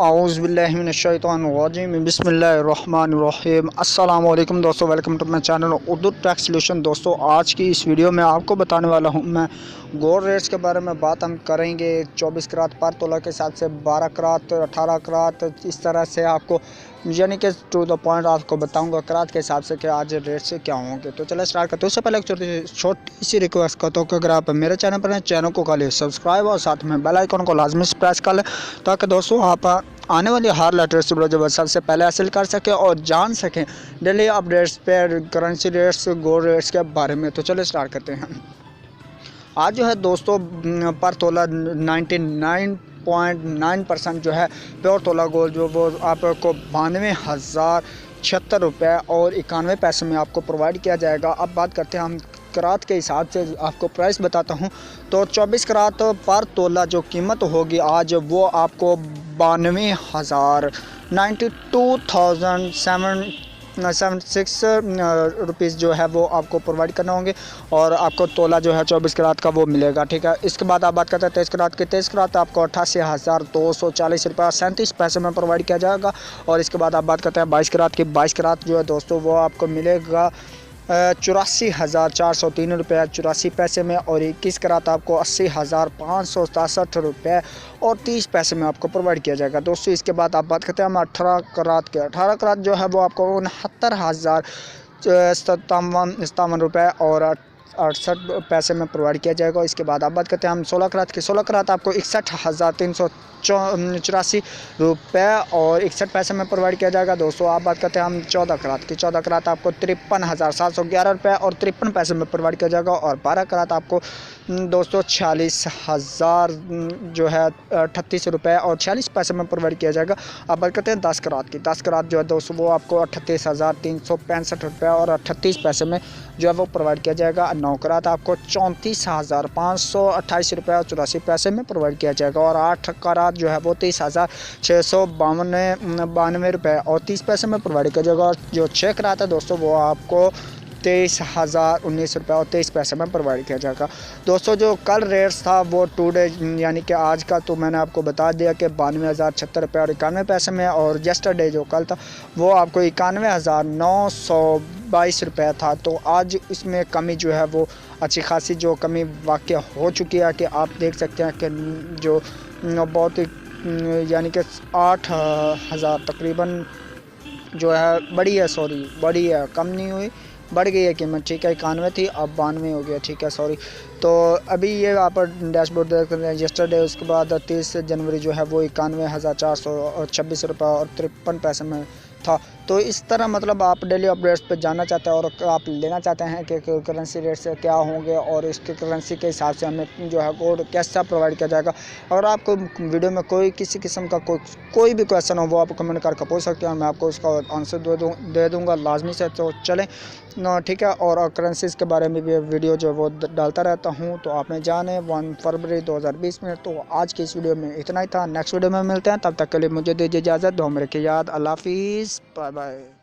औज़ुबिल्लाहिमिनश्शैतानिर्रजीम बिस्मिल्लाहिर्रहमानिर्रहीम। अस्सलाम वालेकुम दोस्तों, welcome to my channel Urdu tax solution. दोस्तों आज की इस वीडियो में आपको बताने वाला हूं मैं गोल्ड रेट्स के बारे में बात हम करेंगे। 24 करात पर तोला के हिसाब से 12 करात 18 करात, इस तरह से आपको यानी कि टू द पॉइंट आपको बताऊंगा करात के हिसाब से कि आज रेट से क्या होंगे। तो चलो स्टार्ट करते हैं। उससे पहले एक छोटी सी रिक्वेस्ट करता हूँ कि अगर आप मेरे चैनल पर हैं, चैनल को कर लें सब्सक्राइब और साथ में बेल आइकन को लाजमी प्रेस कर लें, ताकि दोस्तों आप आने वाली हर लेटेस्ट वीडियो सबसे पहले हासिल कर सकें और जान सकें डेली अपडेट्स पे करेंसी रेट्स गोल्ड रेट्स के बारे में। तो चलो स्टार्ट करते हैं। आज जो है दोस्तों पर तोला 99.9% जो है प्योर तोला गोल्ड जो वो आपको 92,076 रुपये और 91 पैसे में आपको प्रोवाइड किया जाएगा। अब बात करते हैं हम करात के हिसाब से, आपको प्राइस बताता हूं। तो 24 करात पर तोला जो कीमत होगी आज वो आपको 92,72,776 रुपीज़ जो है वो आपको प्रोवाइड करना होंगे और आपको तोला जो है 24 करात का वो मिलेगा। ठीक है, इसके बाद आप बात करते हैं 23 करात की। 23 करात आपको 88,240 रुपये 37 पैसे में प्रोवाइड किया जाएगा। और इसके बाद आप बात करते हैं 22 करात की। 22 करात जो है दोस्तों वो आपको मिलेगा 84,403 रुपये 84 पैसे में। और 21 करात आपको 80,567 रुपये और 30 पैसे में आपको प्रोवाइड किया जाएगा दोस्तों। इसके बाद आप बात करते हैं हम 18 करात के। 18 करात जो है वो आपको 69,057 रुपये और 68 पैसे में प्रोवाइड किया जाएगा। इसके बाद आप बात करते हैं हम 16 करात की। 16 करात आपको 61,384 रुपये और 61 पैसे में प्रोवाइड किया जाएगा दोस्तों। आप बात करते हैं हम 14 करात की। 14 करात आपको 53,711 रुपये और 53 पैसे में प्रोवाइड किया जाएगा। और 12 करात आपको दोस्तों 46,000 जो है 38 रुपये और 46 पैसे में प्रोवाइड किया जाएगा। अब बात करते हैं 10 करात की। 10 करात जो है दोस्तों वो आपको 38,365 रुपये और 38 पैसे में जो है वो प्रोवाइड किया जाएगा। 9 करात आपको 34,528 रुपये और 84 पैसे में प्रोवाइड किया जाएगा। और 8 करात जो है वो 30,692 रुपये और 30 पैसे में प्रोवाइड किया जाएगा। और जो 6 करात है दोस्तों वो आपको 23,019 रुपये और 23 पैसे में प्रोवाइड किया जाएगा दोस्तों। जो कल रेट्स था वो टुडे यानी कि आज का तो मैंने आपको बता दिया कि 92,076 रुपये और 91 पैसे में। और यस्टरडे जो कल था वो आपको 91,922 रुपये था। तो आज इसमें कमी जो है वो अच्छी खासी जो कमी वाक़ई हो चुकी है कि आप देख सकते हैं कि जो बहुत यानी कि 8,000 तकरीबन जो है बड़ी है, कम नहीं हुई, बढ़ गई है कीमत। ठीक है, 91 थी अब 92 हो गया। ठीक है, सॉरी। तो अभी ये आप डैशबोर्ड देख रहे हैं यस्टरडे, उसके बाद 30 जनवरी जो है वो 91,426 रुपये और 53 पैसे में था। तो इस तरह मतलब आप डेली अपडेट्स पे जानना चाहते हैं और आप लेना चाहते हैं कि करेंसी रेट से क्या होंगे और इसके करेंसी के हिसाब से हमें जो है गोल्ड कैसा प्रोवाइड किया जाएगा। और आपको वीडियो में कोई किसी किस्म का कोई भी क्वेश्चन हो वो आप कमेंट करके पूछ सकते हैं, मैं आपको उसका आंसर दे दूँगा लाजमी से। तो चलें ना, ठीक है। और करेंसीज़ के बारे में भी वीडियो जो वो डालता रहता हूँ, तो आपने जाने 1 फरवरी 2020 में। तो आज की इस वीडियो में इतना ही था। नेक्स्ट वीडियो में मिलते हैं, तब तक के लिए मुझे दीजिए इजाज़त। दो मेरे की याद। अल्लाह हाफिज़, बाय बाय।